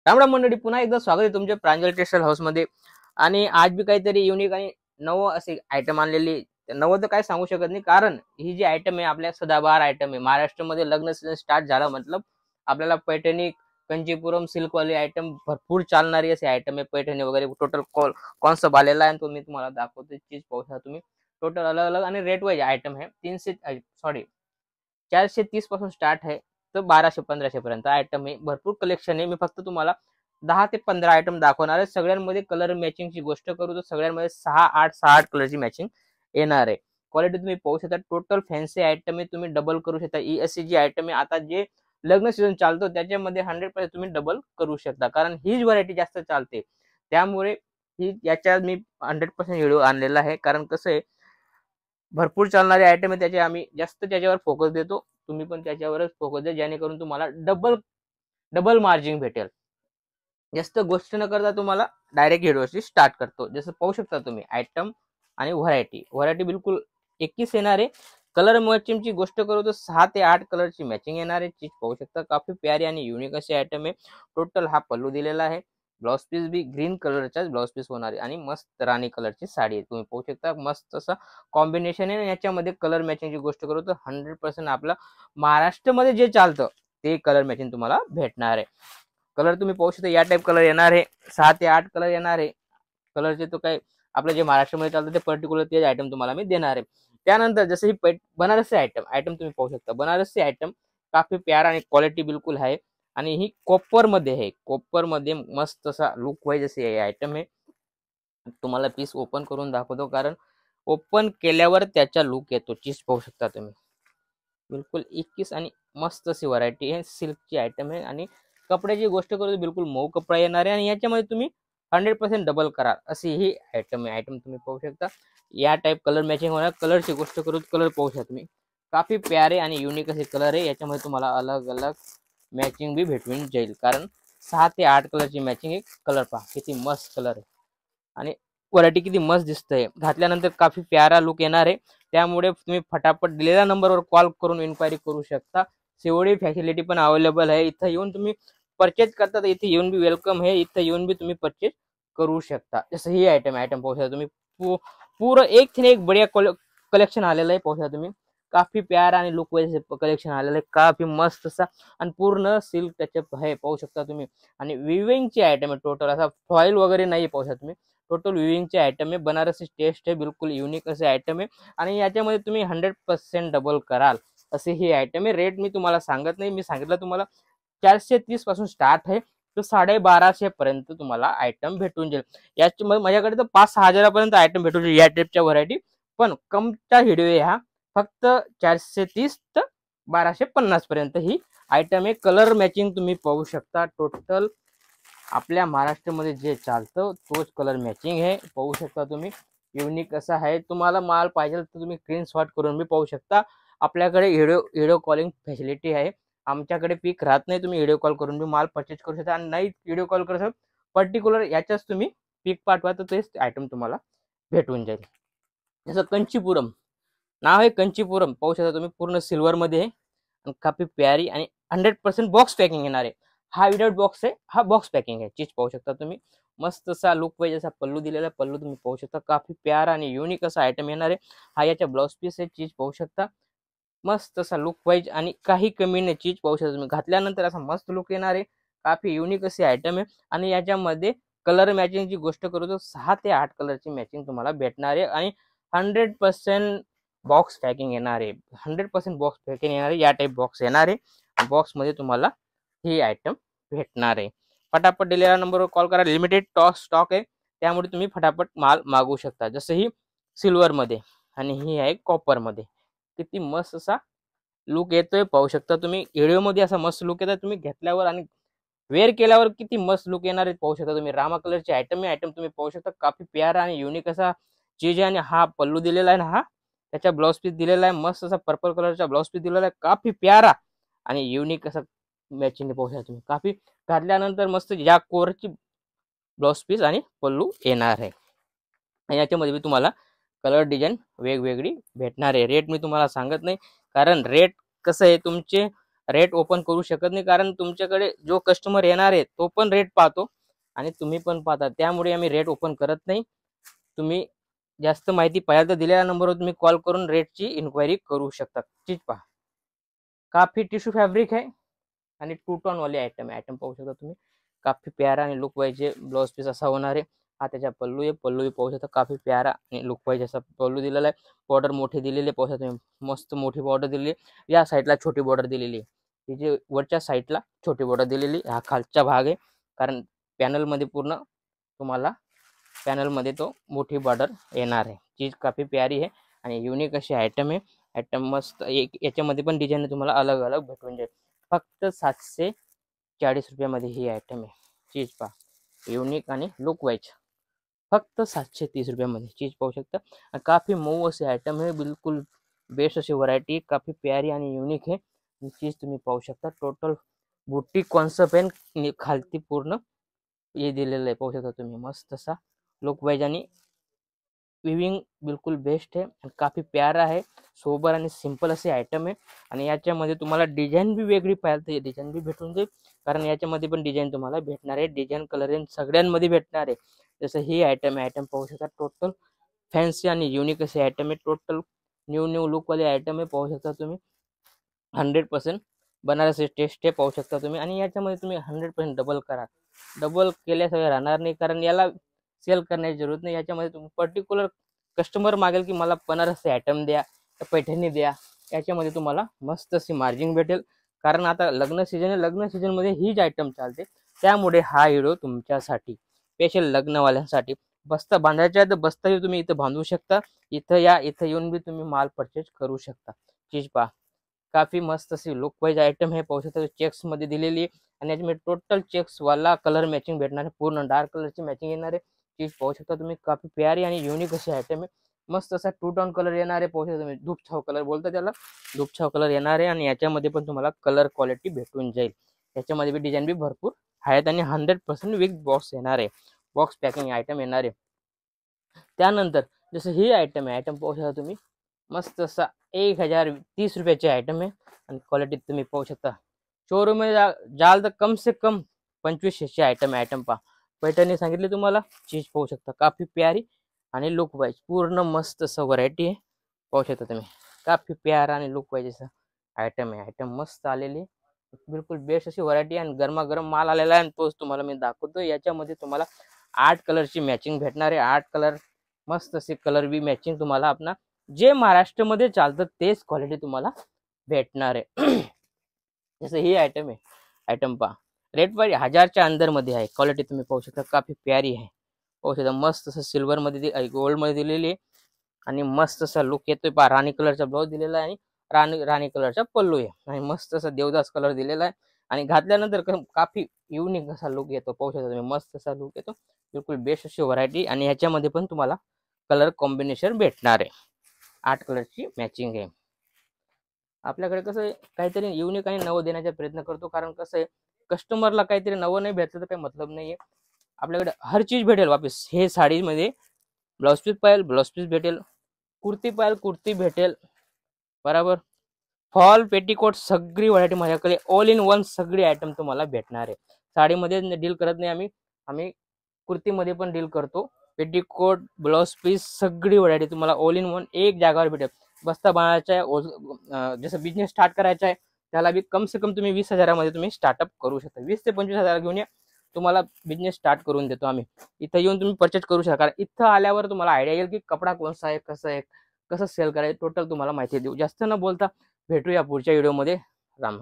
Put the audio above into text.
राम राम मंडळी, पुन्हा एकदा स्वागत आहे तुमच्या प्रांजल टेक्सटाईल हाऊस मध्ये। आणि आज बी काहीतरी युनिक आणि नवं असे आयटम आणलेली। नवं तर काय सांगू शकत नाही, कारण ही जी आयटम आहे आपल्या सदाबहार आयटम आहे। महाराष्ट्रामध्ये लग्न सीझन स्टार्ट झाला मतलब आपल्याला पैठणी, कंचीपुरम, सिल्क वाले आयटम भरपूर चालणारी असे आयटम आहे। पैठणी वगैरे टोटल कॉन्सेप्ट आलेला आहे, तो मी तुम्हाला दाखवतो। चीज पाहू शकता तुम्ही, टोटल अलग अलग आणि रेट वाईज आयटम आहे। 430 पासून स्टार्ट आहे तर 1200-1500 पर्यंत आयटम आहे। भरपूर कलेक्शन आहे। मी फक्त तुम्हाला 10 ते 15 आयटम दाखवणार आहे। सगळ्यांमध्ये कलर मॅचिंगची गोष्ट करू तर सगळ्यांमध्ये 6-8 कलरची मॅचिंग येणार आहे। क्वालिटी तुम्ही पाहू शकता, टोटल फॅन्सी आयटम आहे। तुम्ही डबल करू शकता। ही अशी जी आयटम आहे, आता जे लग्न सीझन चालतो त्याच्यामध्ये 100% तुम्ही डबल करू शकता, कारण हीच व्हरायटी जास्त चालते। त्यामुळे ही याच्या मी 100% व्हिडिओ आणलेला आहे, कारण कसं आहे भरपूर चालणारे आयटम आहे, त्याचे आम्ही जास्त त्याच्यावर फोकस देतो। तुम्ही पण त्याच्यावरच फोकस द्या, जेणेकरून तुम्हाला डबल डबल मार्जिन भेटेल। जास्त गोष्ट न करता तुम्हाला डायरेक्ट व्हिडिओची स्टार्ट करतो। जसं पाहू शकता तुम्ही आयटम आणि व्हरायटी बिलकुल एकच येणार आहे। कलर मॅचिंगची गोष्ट करू तर 6 ते 8 कलरची मॅचिंग येणार आहे। चीज पाहू शकता, काफी प्यारी आणि युनिक अशी आयटम आहे। टोटल हा पल्लू दिलेला आहे। ब्लाउज पीस भी ग्रीन कलरचाच ब्लाउज पीस होणार आहे आणि मस्त राणी कलरची साडी आहे। तुम्ही पाहू शकता मस्त असं कॉम्बिनेशन आहे। याच्यामध्ये कलर मॅचिंगची गोष्ट करू तर 100% आपलं महाराष्ट्रामध्ये जे चालतं ते कलर मॅचिंग तुम्हाला भेटणार आहे। कलर तुम्ही पाहू शकता, या टाइप कलर येणार आहे। 6 ते 8 कलर येणार आहे। कलरचे तो काय आपलं जे महाराष्ट्रामध्ये चालतं ते पर्टिक्युलर ते आयटम तुम्हाला मी देणार आहे। त्यानंतर जसं ही बनारसी आयटम तुम्ही पाहू शकता। बनारसी आयटम काफी प्यारा आणि क्वालिटी बिलकुल आहे आणि ही कॉपर मध्ये आहे। कॉपर मध्ये मस्त असा लुक वाईज असे आयटम आहे। तुम्हाला पीस ओपन करून दाखवतो, कारण ओपन केल्यावर त्याचा लुक येतो। चीज पाहू शकता तुम्ही, बिलकुल 21 आणि मस्त अशी व्हरायटी आहे। सिल्कची आयटम आहे आणि कपड्याची गोष्ट करू तर बिलकुल मऊ कपडा येणार आहे आणि याच्यामध्ये तुम्ही 100% डबल करा अशी ही आयटम आहे। आयटम तुम्ही पाहू शकता, या टाइप कलर मॅचिंग होणार। कलरची गोष्ट करू कलर पाहू शकता तुम्ही, काफी प्यारे आणि युनिक असे कलर आहे। याच्यामध्ये तुम्हाला अलग अलग मॅचिंग भी भेटून जाईल, कारण 6 ते 8 कलरची मॅचिंग आहे। कलर पहा किती मस्त कलर आहे आणि व्हरायटी किती मस्त दिसतंय। घातल्यानंतर काफी प्यारा लुक येणार आहे। त्यामुळे तुम्ही फटाफट दिलेल्या नंबरवर कॉल करून इन्क्वायरी करू शकता। सीओडी फॅसिलिटी पण अवेलेबल आहे। इथं येऊन तुम्ही परचेज करता तर इथे येऊन बी वेलकम आहे। इथं येऊन बी तुम्ही परचेज करू शकता। जसं ही आयटम पाहू शकता तुम्ही, पूर्ण एक थी एक बढिया कलेक्शन आलेलं आहे। पाहू शकता तुम्ही, काफी प्यारा आणि लुक वाईज कलेक्शन आलेलं आहे। काफी मस्त असा आणि पूर्ण सिल्क टचअप आहे, पाहू शकता तुम्ही। आणि विविंगची आयटम आहे। टोटल असा फॉईल वगैरे नाही, पाहू शकता तुम्ही। टोटल विविंगचे आयटम आहे। बनारसी टेस्ट आहे, बिलकुल युनिक असे आयटम आहे आणि याच्यामध्ये तुम्ही 100% डबल कराल असे ही आयटम आहे। रेट मी तुम्हाला सांगत नाही, मी सांगितलं तुम्हाला 430 पासून स्टार्ट आहे तर 1250 पर्यंत तुम्हाला आयटम भेटून जाईल। याच्यामध्ये माझ्याकडे तर 5-6 हजारापर्यंत आयटम भेटून जाईल या टाईपच्या व्हरायटी। पण कमचा व्हिडिओ आहे हा, फक्त 430 तर 1250 पर्यंत ही आयटम आहे। कलर मॅचिंग तुम्ही पाहू शकता, टोटल आपल्या महाराष्ट्रामध्ये जे चालतं तोच कलर मॅचिंग आहे। पाहू शकता तुम्ही, युनिक असा आहे। तुम्हाला माल पाहिजे तर तुम्ही स्क्रीनशॉट करून बी पाहू शकता। आपल्याकडे व्हिडिओ कॉलिंग फॅसिलिटी आहे। आमच्याकडे पीक राहत नाही, तुम्ही व्हिडिओ कॉल करून बी माल परचेज करू शकता। आणि नाही व्हिडिओ कॉल करू शकता, पर्टिक्युलर याच्याच तुम्ही पीक पाठवा तर तेच आयटम तुम्हाला भेटून जाईल। जसं कंचीपुरम नाव आहे, कंचीपुरम पाहू शकता तुम्ही, पूर्ण सिल्वर मध्ये आहे। काफी प्यारी आणि 100% बॉक्स पॅकिंग येणार आहे। हा विदाउट बॉक्स आहे, हा बॉक्स पॅकिंग आहे। चीज पाहू शकता तुम्ही, मस्त असा लुक वाईज असा पल्लू दिलेला आहे। पल्लू तुम्ही पाहू शकता, काफी प्यारा आणि युनिक असा आयटम येणार आहे। हा याचा ब्लाउज पीस आहे। चीज पाहू शकता, मस्त असा लुक वाईज आणि काही कमी नाही। चीज पाहू शकता तुम्ही, घातल्यानंतर असा मस्त लुक येणार आहे। काफी युनिक अशी आयटम आहे आणि याच्यामध्ये कलर मॅचिंगची गोष्ट करू तर 6 ते 8 कलरची मॅचिंग तुम्हाला भेटणार आहे आणि 100% बॉक्स पॅकिंग येणार आहे। 100% बॉक्स पॅकिंग येणार आहे। या टाईप बॉक्स येणार आहे। बॉक्स मध्ये तुम्हाला ही आयटम भेटणार आहे। फटाफट दिलेल्या नंबरवर कॉल करा। लिमिटेड स्टॉक आहे, त्यामुळे तुम्ही फटाफट माल मागवू शकता। जसं ही सिल्वर मध्ये आणि ही आहे कॉपर मध्ये। किती मस्त असा लुक येतोय, पाहू शकता तुम्ही। व्हिडिओ मध्ये असा मस्त लुक येतोय, तुम्ही घेतल्यावर आणि वेअर केल्यावर किती मस्त लुक येणार आहे पाहू शकता तुम्ही। रामा कलरची आयटम आहे। आयटम तुम्ही पाहू शकता, काफी प्यारा आणि युनिक असा चीज आहे। आणि हा पल्लू दिलेला आहे ना, हा त्याचा ब्लाउज पीस दिलेला आहे। मस्त असा पर्पल कलरचा ब्लाउज पीस दिलेला आहे, काफी प्यारा आणि युनिक असा मॅचिंग पाहू शकता तुम्ही। काफी घातल्यानंतर मस्त या कोरची ब्लाउज पीस आणि पल्लू येणार आहे। आणि याच्यामध्ये मी तुम्हाला कलर डिझाईन वेगवेगळी भेटणार आहे। रेट मी तुम्हाला सांगत नाही, कारण रेट कसं आहे, तुमचे रेट ओपन करू शकत नाही, कारण तुमच्याकडे जो कस्टमर येणार आहे तो पण रेट पाहतो आणि तुम्ही पण पाहता, त्यामुळे आम्ही रेट ओपन करत नाही. तुम्ही जास्त माहिती पाहिजे तर दिलेल्या नंबरवर तुम्ही कॉल करून रेटची इन्क्वायरी करू शकता. चीज पहा, काफी टिश्यू फॅब्रिक आहे आणि 2 टोन वाले आयटम पाहू शकता तुम्ही. काफी प्यारा आणि लुक वाईज ब्लाउज पीस असा होणार आहे. हा त्याचा पल्लू आहे, पल्लू पाहू शकता काफी प्यारा आणि लुक वाईज असा पल्लू दिलेला आहे. बॉर्डर मोठी दिलेली पाहू शकता तुम्ही, मस्त मोठी बॉर्डर दिलेली. या साईडला छोटी बॉर्डर दिलेली आहे, ही जी वरच्या साईडला छोटी बॉर्डर दिलेली. हा खालचा भाग आहे, कारण पॅनलमध्ये पूर्ण तुम्हाला पॅनलमध्ये तो मोठी बॉर्डर येणार आहे. चीज काफी प्यारी आहे आणि युनिक अशी आयटम आहे. आयटम मस्त एक याच्यामध्ये पण डिझाईन तुम्हाला अलग अलग भेटून जाईल. फक्त 740 रुपयामध्ये ही आयटम आहे. चीज पहा, युनिक आणि लुक वाईज फक्त 730 रुपयामध्ये चीज पाहू शकता. काफी मऊ असे आयटम आहे, बिलकुल बेस्ट अशी व्हरायटी, काफी प्यारी आणि युनिक आहे. चीज तुम्ही पाहू शकता. टोटल बुटीक कॉन्सेप्ट आहे, खालती पूर्ण हे दिलेलं आहे पाहू शकता तुम्ही. मस्त असा लुक वाईज आणि विविंग बिलकुल बेस्ट आहे आणि काफी प्यारा आहे. सोबर आणि सिंपल असे आयटम आहे आणि याच्यामध्ये तुम्हाला डिझाईन बी वेगळी पाहिजे तर डिझाईन बी भेटून जाईल, कारण याच्यामध्ये पण डिझाईन तुम्हाला भेटणार आहे. डिझाईन कलर सगळ्यांमध्ये भेटणार आहे. जसं ही आयटम पाहू शकता. टोटल फॅन्सी आणि युनिक असे आयटम आहे. टोटल न्यू लुकवाले आयटम आहे पाहू शकता तुम्ही. 100% बनारसी टेस्ट आहे पाहू शकता तुम्ही. आणि याच्यामध्ये तुम्ही 100% डबल केल्याशिवाय राहणार नाही, कारण याला सेल करण्याची जरूरत नाही. याच्यामध्ये तुम्ही पर्टिक्युलर कस्टमर मागेल की मला बनारसी आयटम द्या, पैठणी द्या, याच्यामध्ये तुम्हाला मस्त अशी मार्जिन भेटेल. कारण आता लग्न सीझन आहे, लग्न सीझनमध्ये हीच आयटम चालते, त्यामुळे हा व्हिडिओ तुमच्यासाठी स्पेशल लग्नवाल्यांसाठी. बस्ता बांधायचा आहे तर बस्ता तुम्ही इथं बांधू शकता. इथं येऊन बी तुम्ही माल परचेज करू शकता. चीज पहा, काफी मस्त अशी लुक वाईज आयटम आहे पाहू शकता. चेक्स मध्ये दिलेली आणि याच्यामध्ये टोटल चेक्स वाला कलर मॅचिंग भेटणार आहे, पूर्ण डार्क कलरची मॅचिंग येणार आहे. चीज पाहू शकता तुम्ही. काफी प्यारी आणि युनिक अशी आयटम आहे. मस्त असा 2 टोन कलर येणार आहे पाहू शकता तुम्ही. धूपछाव कलर बोलतात त्याला, धूपछाव कलर येणार आहे आणि याच्यामध्ये पण तुम्हाला कलर क्वालिटी भेटून जाईल. याच्यामध्ये बी डिझाईन बी भरपूर आहेत आणि 100% विथ बॉक्स येणार आहे, बॉक्स पॅकिंग आयटम येणार आहे. त्यानंतर जसं ही आयटम पाहू शकता तुम्ही. मस्त असा 1030 रुपयाची आयटम आहे आणि क्वालिटी तुम्ही पाहू शकता. शोरूम मध्ये जाल तर कम से कम 2500ची आयटम पहा. पैठणी सांगितली तुम्हाला. चीज पाहू शकता, काफी प्यारी आणि लुक वाईज पूर्ण मस्त असं व्हरायटी आहे पाहू शकता तुम्ही. काफी प्यारा आणि लुक वाईज असं आयटम मस्त आलेली, बिलकुल बेस्ट अशी व्हरायटी आणि गरमागरम माल आलेला आहे आणि तोच तुम्हाला मी दाखवतो. याच्यामध्ये तुम्हाला 8 कलरची मॅचिंग भेटणार आहे. 8 कलर मस्त असे कलर बी मॅचिंग तुम्हाला आपला जे महाराष्ट्रामध्ये चालतं तेच क्वालिटी तुम्हाला भेटणार आहे. जसं ही आयटम पहा. रेट वाईज 1000च्या अंदर मध्ये आहे. क्वालिटी तुम्ही पाहू शकता, काफी प्यारी आहे पाहू शकता. मस्त असं सिल्वर मध्ये गोल्ड मध्ये दिलेली आहे आणि मस्त असा लुक येतोय पहा. राणी कलरचा ब्लाउज दिलेला आहे आणि राणी कलरचा पल्लू आहे आणि मस्त असा देवदास कलर दिलेला आहे आणि घातल्यानंतर काफी युनिक असा लुक येतो पाहू शकता तुम्ही. मस्त असा लुक येतो, बिलकुल बेस्ट अशी व्हरायटी आणि ह्याच्यामध्ये पण तुम्हाला कलर कॉम्बिनेशन भेटणार आहे. 8 कलरची मॅचिंग आहे. आपल्याकडे कसं आहे, काहीतरी युनिक आणि नवं देण्याचा प्रयत्न करतो, कारण कसं आहे कस्टमरला काहीतरी नवं नाही भेटलं तर काही मतलब नाहीये. आपल्याकडे हर चीज भेटेल वापस. हे साडीमध्ये ब्लाउज पीस पाहिजे ब्लाउज पीस भेटेल, कुर्ती पाहिजे कुर्ती भेटेल, बरोबर. फॉल पेटीकोट सगळी व्हरायटी माझ्याकडे ऑल इन वन सगळी आयटम तुम्हाला भेटणार आहे. साडीमध्ये डील करत नाही आम्ही कुर्तीमध्ये पण डील करतो. पेटीकोट ब्लाउज पीस सगळी व्हरायटी तुम्हाला ऑल इन वन एक जागावर भेटेल. बस्ता बनायचा आहे, जसं बिझनेस स्टार्ट करायचा आहे त्याला बी कम से कम तुम्ही 20,000मध्ये तुम्ही स्टार्टअप करू शकता. 20 ते 25,000 घेऊन या, तुम्हाला बिझनेस स्टार्ट करून देतो आम्ही. इथं येऊन तुम्ही परचेज करू शकता. कारण इथं आल्यावर तुम्हाला आयडिया येईल की कपडा कोणता आहे, कसं सेल करायचं, टोटल तुम्हाला माहिती देऊ. जास्त न बोलता भेटूया पुढच्या व्हिडिओमध्ये. राम.